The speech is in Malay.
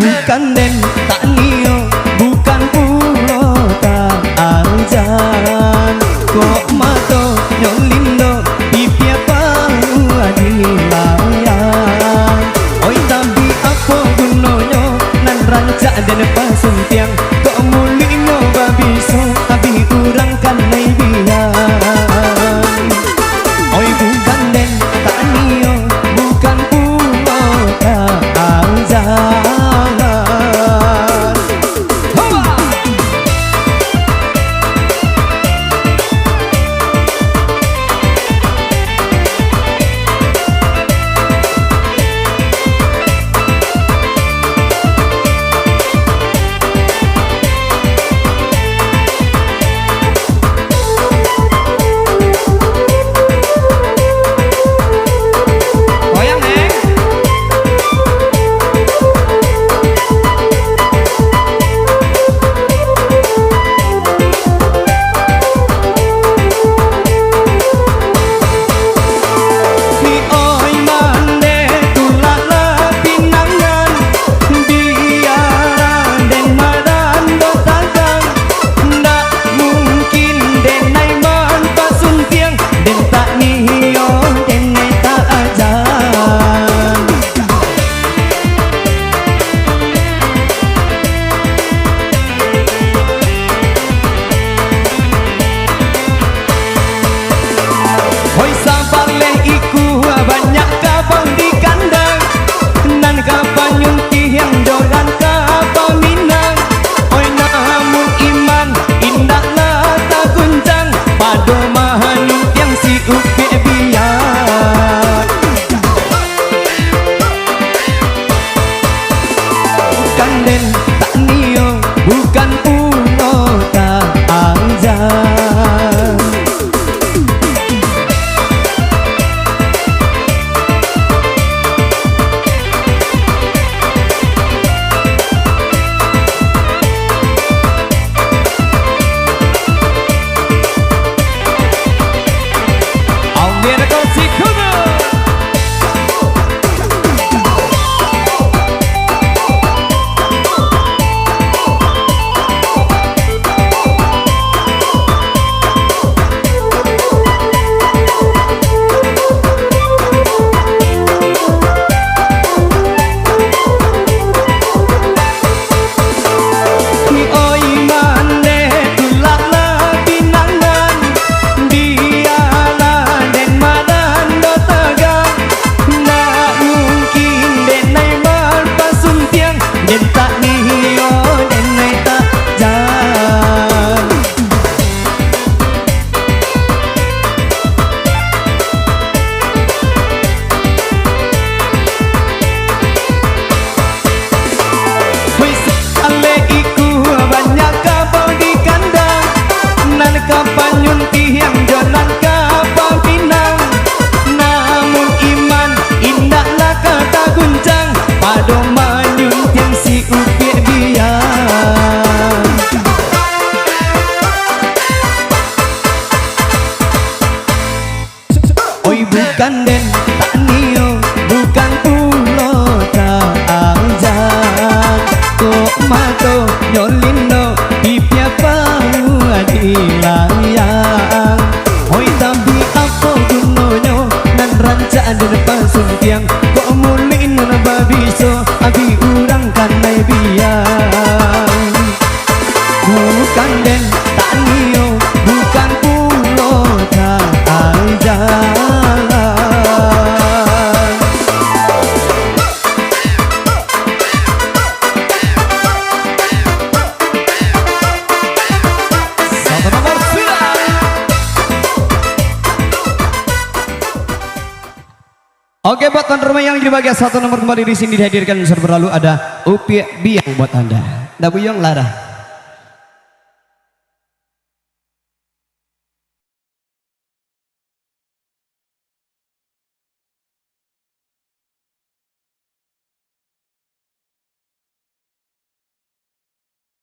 bukan den tak nio, bukan pulau tak ajan. Kok mato nyolindo pipi apa adilayang. Oi tapi apa gunanya nan rancak dan pasuntiang. Kok mulino babiso tapi urang kan nai biang. Oi bukan den tak nio, bukan pulau tak ajan. Bukan den tak nio, bukan pulau tak ajan. Kok mato nyolindo pipi apa adilayang. Oi tapi apa gunanya nan rancak dan pasuntiang. Kok mulin nan babiso abi urang kan nai biang. Bukan den tak nio, bukan pulau tak ajan. Oke, buat tuan rumah yang di bagian 1 nomor kembali di sini dihadirkan server lalu ada Upi Biang buat Anda. Dabuyong Lara.